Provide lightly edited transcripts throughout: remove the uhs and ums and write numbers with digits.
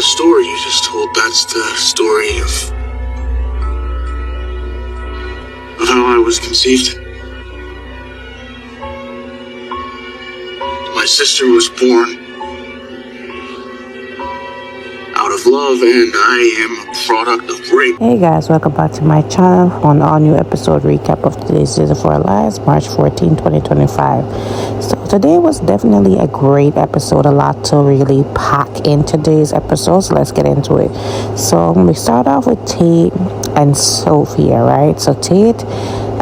story you just told, that's the story of how I was conceived. My sister was born out of love, and I am a product of rape. Hey guys, welcome back to my channel for an all new episode recap of today's Daysofourlives, March 14, 2025. So today was definitely a great episode, a lot to really pack in today's episode, so let's get into it. So we start off with Tate and Sophia, right? So Tate,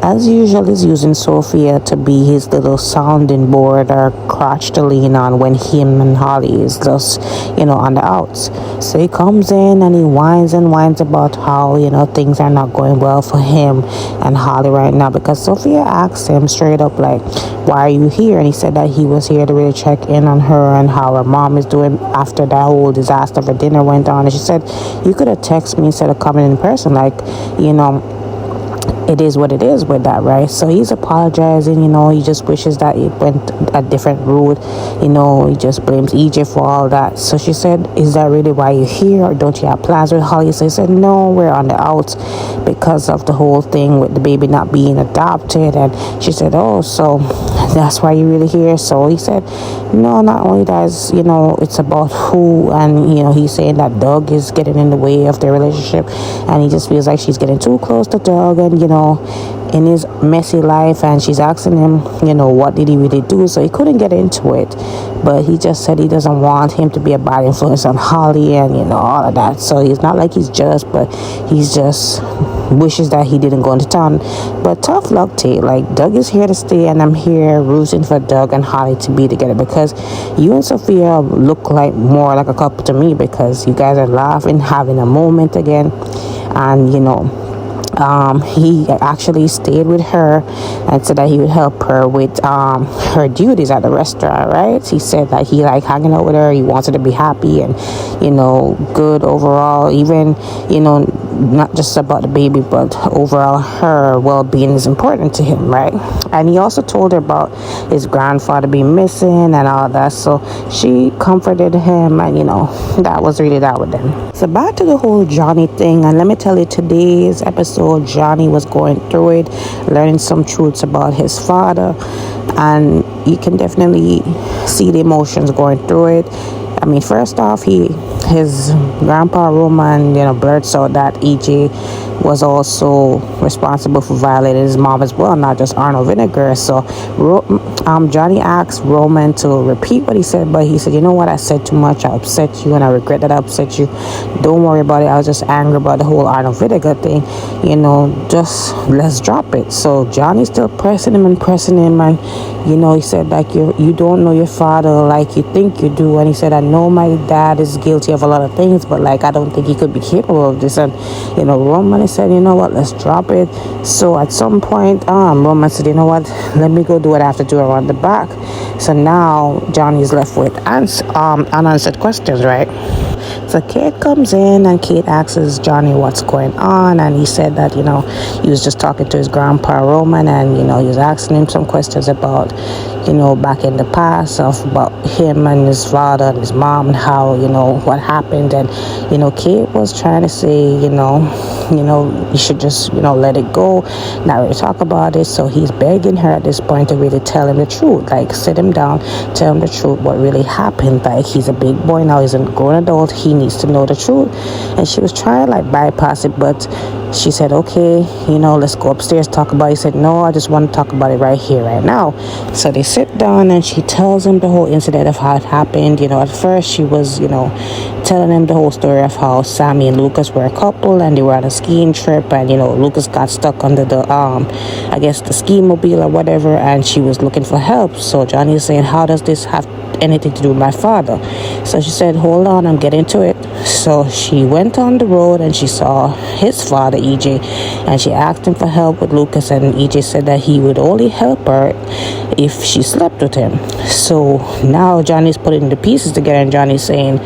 as usual, is using Sophia to be his little sounding board or crotch to lean on when him and Holly is just, on the outs. So he comes in and he whines and whines about how, things are not going well for him and Holly right now, because Sophia asked him straight up, like, why are you here? And he said that he was here to really check in on her and how her mom is doing after that whole disaster for dinner went on. And she said, you could have texted me instead of coming in person, like, it is what it is with that, right? So he's apologizing, he just wishes that it went a different route, he just blames EJ for all that. So she said, is that really why you're here, or don't you have plans with Holly? So he said, no, we're on the outs because of the whole thing with the baby not being adopted. And she said, oh, so that's why you're really here? So he said, no, not only that, it's about who, and he's saying that Doug is getting in the way of their relationship, and he just feels like she's getting too close to Doug, and in his messy life, and she's asking him, what did he really do? So he couldn't get into it, but he just said he doesn't want him to be a bad influence on Holly and all of that. So he's not like he's just, but he's just wishes that he didn't go into town. But tough luck, Tate. Like, Doug is here to stay, and I'm here rooting for Doug and Holly to be together, because you and Sophia look like more like a couple to me, because you guys are laughing, having a moment again, and he actually stayed with her and said that he would help her with her duties at the restaurant, right? He said that he liked hanging out with her, he wants her to be happy and good overall, even not just about the baby, but overall her well-being is important to him, right? And he also told her about his grandfather being missing and all that, so she comforted him, and that was really that with them. So back to the whole Johnny thing, and let me tell you, today's episode, Johnny was going through it, learning some truths about his father, and you can definitely see the emotions going through it. I mean, first off, his grandpa Roman, blurts out that EJ was also responsible for violating his mom as well, not just Arnold Vinegar. So Johnny asked Roman to repeat what he said, but he said, you know what, I said too much, I upset you, and I regret that I upset you. Don't worry about it, I was just angry about the whole Arnold Vinegar thing, just let's drop it. So Johnny's still pressing him, and he said, like, you don't know your father like you think you do. And he said, I know my dad is guilty of a lot of things, but like, I don't think he could be capable of this. And Roman said, you know what, let's drop it. So at some point, Roman said, you know what, let me go do what I have to do around the back. So now Johnny's left with unanswered questions, right? So Kate comes in, and Kate asks Johnny what's going on, and he said that he was just talking to his grandpa Roman, and he was asking him some questions about back in the past, about him and his father and his mom, and how what happened. And Kate was trying to say you should just let it go, not really talk about it. So he's begging her at this point to really tell him the truth, like sit him down, tell him the truth, what really happened. Like, he's a big boy now, he's a grown adult, he needs to know the truth. And she was trying to like bypass it, but she said, okay, let's go upstairs, talk about it. He said, no, I just want to talk about it right here, right now. So they sit down, and she tells him the whole incident of how it happened. At first she was telling him the whole story of how Sammy and Lucas were a couple, and they were on a skiing trip, and Lucas got stuck under the I guess the ski mobile or whatever, and she was looking for help. So Johnny is saying, how does this have anything to do with my father? So she said, hold on, I'm getting to it. So she went on the road, and she saw his father, EJ, and she asked him for help with Lucas, and EJ said that he would only help her if she slept with him. So now Johnny's putting the pieces together, and Johnny's saying,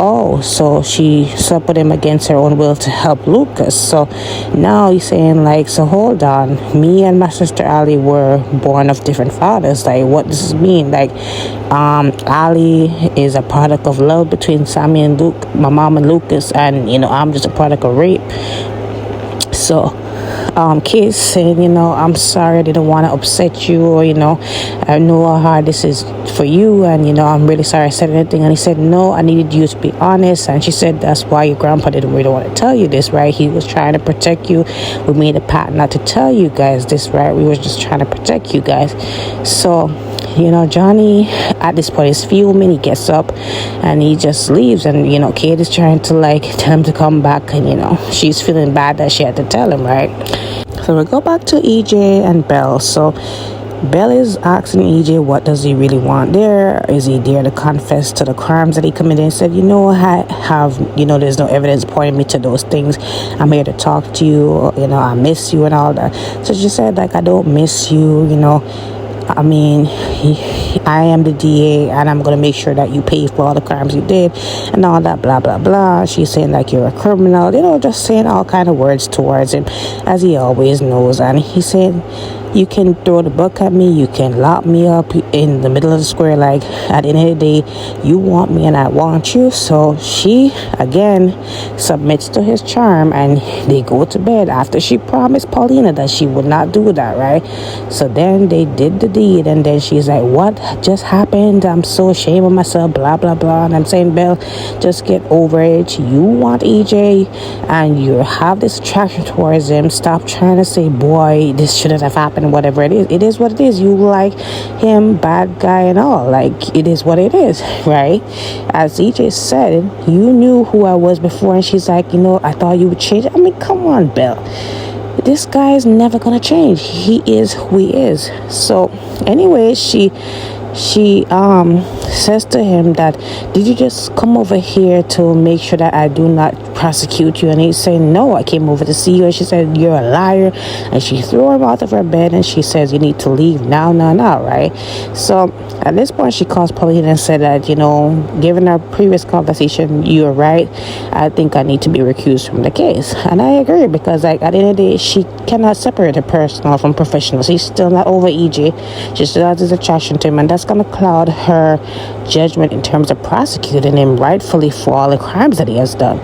oh, so she slept with him against her own will to help Lucas. So now he's saying, like, so hold on, me and my sister Ali were born of different fathers. Like, what does this mean? Like, Ali is a product of love between Sammy and Luke, my mom and Lucas, and I'm just a product of rape. So kids saying, I'm sorry, I didn't want to upset you, or I know how hard this is for you, and I'm really sorry I said anything. And he said, no, I needed you to be honest. And she said, that's why your grandpa didn't really want to tell you this, right? He was trying to protect you. We made a pact not to tell you guys this, right? We were just trying to protect you guys. So Johnny at this point is fuming. He gets up and he just leaves, and Kate is trying to tell him to come back, and she's feeling bad that she had to tell him, right? So we go back to EJ and Belle. So Belle is asking EJ, what does he really want there? Is he there to confess to the crimes that he committed? And said, I have, there's no evidence pointing me to those things. I'm here to talk to you. I miss you and all that. So she said, I don't miss you, I mean, I am the DA, and I'm going to make sure that you pay for all the crimes you did and all that, blah, blah, blah. She's saying you're a criminal, just saying all kind of words towards him, as he always knows. And he said, you can throw the book at me, you can lock me up in the middle of the square. At the end of the day, you want me and I want you. So she, again, submits to his charm, and they go to bed after she promised Paulina that she would not do that, right? So then they did the deed, and then she's like, what just happened? I'm so ashamed of myself, blah, blah, blah. And I'm saying, Belle, just get over it. You want EJ, and you have this attraction towards him. Stop trying to say, boy, this shouldn't have happened. Whatever it is what it is. You like him, bad guy and all. It is what it is, right? As EJ said, you knew who I was before. And she's like, I thought you would change. I mean, come on, Belle. This guy is never gonna change. He is who he is. So anyway, she says to him that, did you just come over here to make sure that I do not prosecute you? And he's saying, no, I came over to see you. And she said, you're a liar. And she threw him out of her bed, and she says, you need to leave now, right? So at this point, she calls Paulina and said that, given our previous conversation, you're right. I think I need to be recused from the case. And I agree, because at the end of the day, she cannot separate her personal from professional. She's still not over EJ. She still has this attraction to him, and that's going to cloud her judgment in terms of prosecuting him rightfully for all the crimes that he has done.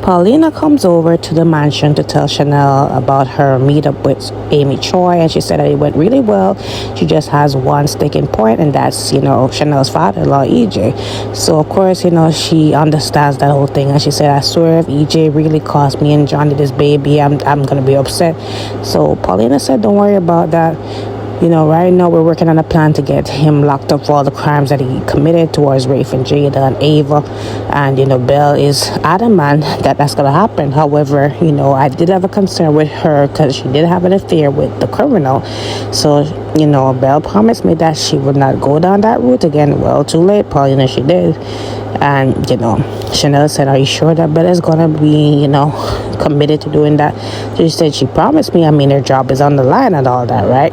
Paulina comes over to the mansion to tell Chanel about her meetup with Amy Choi, and she said that it went really well. She just has one sticking point, and that's, Chanel's father-in-law, EJ. So, of course, she understands that whole thing, and she said, I swear if EJ really cost me and Johnny this baby, I'm going to be upset. So, Paulina said, don't worry about that. Right now we're working on a plan to get him locked up for all the crimes that he committed towards Rafe and Jada and Ava. And, Belle is adamant that that's going to happen. However, I did have a concern with her because she did have an affair with the criminal. So, Belle promised me that she would not go down that route again. Well, too late, Paulina, she did. And, Chanel said, are you sure that Belle is going to be, committed to doing that? So she said, she promised me. I mean, her job is on the line and all that, right?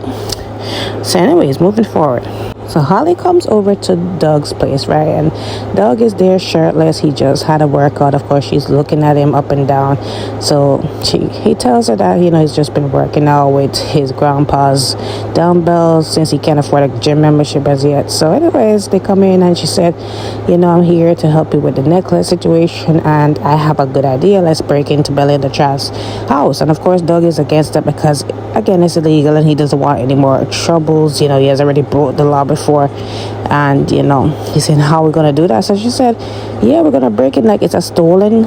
So anyways, moving forward. So Holly comes over to Doug's place, right? And Doug is there shirtless. He just had a workout. Of course, she's looking at him up and down. So he tells her that, he's just been working out with his grandpa's dumbbells since he can't afford a gym membership as yet. So anyways, they come in and she said, I'm here to help you with the necklace situation, and I have a good idea. Let's break into Bella and the Trap's house. And of course, Doug is against it because, again, it's illegal and he doesn't want any more troubles. He has already broke the law before, and he said, how are we gonna do that? So she said, yeah, we're gonna break it like it's a stolen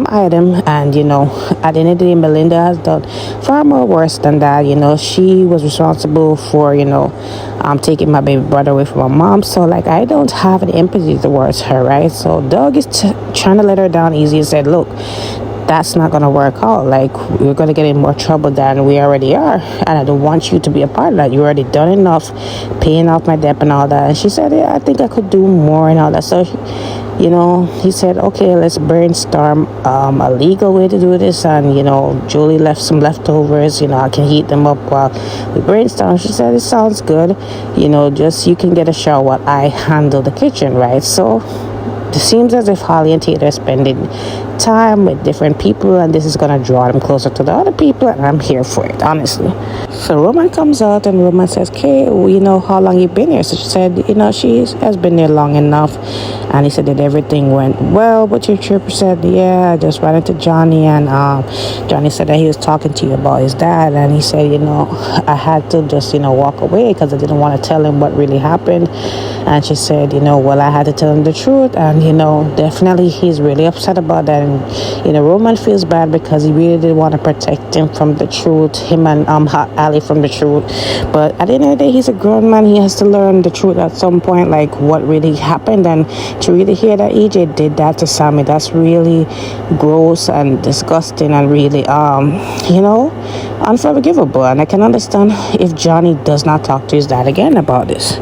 item. And at the end of the day, Melinda has done far more worse than that. She was responsible for taking my baby brother away from my mom. So I don't have any empathy towards her, right? So Doug is trying to let her down easy and said, look, that's not going to work out. We're going to get in more trouble than we already are. And I don't want you to be a part of that. You already done enough paying off my debt and all that. And she said, yeah, I think I could do more and all that. So, he said, okay, let's brainstorm a legal way to do this. And, Julie left some leftovers. I can heat them up while we brainstorm. She said, it sounds good. Just you can get a shower while I handle the kitchen, right? So it seems as if Holly and Taylor are spending time with different people, and this is gonna draw them closer to the other people, and I'm here for it, honestly. So Roman comes out, and Roman says, "Okay, well, you know, how long you been here?" So she said, "You know, she has been there long enough." And he said that everything went well. But your trip said, "Yeah, I just ran into Johnny, and Johnny said that he was talking to you about his dad, and he said, you know, I had to just, you know, walk away because I didn't want to tell him what really happened." And she said, you know, well, I had to tell him the truth, and you know, definitely he's really upset about that. And you know, Roman feels bad because he really did want to protect him from the truth, him and Ali from the truth. But at the end of the day, he's a grown man. He has to learn the truth at some point, like what really happened. And to really hear that EJ did that to Sammy, that's really gross and disgusting and really you know, unforgivable. And I can understand if Johnny does not talk to his dad again about this.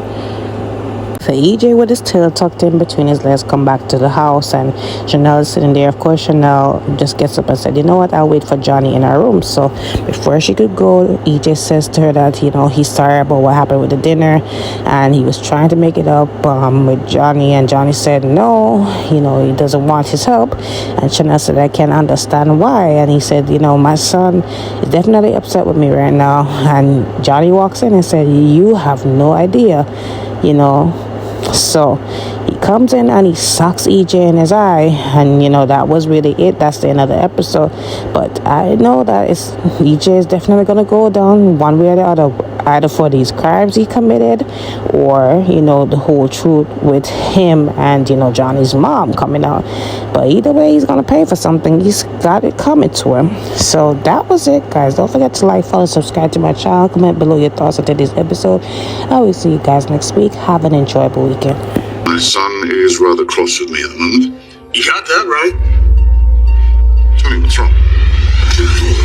So EJ, with his tail tucked in between his legs, come back to the house, and Chanel is sitting there. Of course, Chanel just gets up and said, "You know what? I'll wait for Johnny in our room." So before she could go, EJ says to her that, you know, he's sorry about what happened with the dinner, and he was trying to make it up with Johnny, and Johnny said no, you know, he doesn't want his help. And Chanel said, "I can't understand why." And he said, "You know, my son is definitely upset with me right now." And Johnny walks in and said, "You have no idea, you know." So he comes in and he sucks EJ in his eye, and you know, that was really it. That's the end of the episode. But I know that EJ is definitely gonna go down one way or the other, either for these crimes he committed, or you know, the whole truth with him and you know, Johnny's mom coming out. But either way, he's gonna pay for something. He's got it coming to him. So that was it, guys. Don't forget to like, follow, subscribe to my channel. Comment below your thoughts on today's episode. I will see you guys next week. Have an enjoyable weekend. My son is rather cross with me at the moment. You got that right. Tell me what's wrong.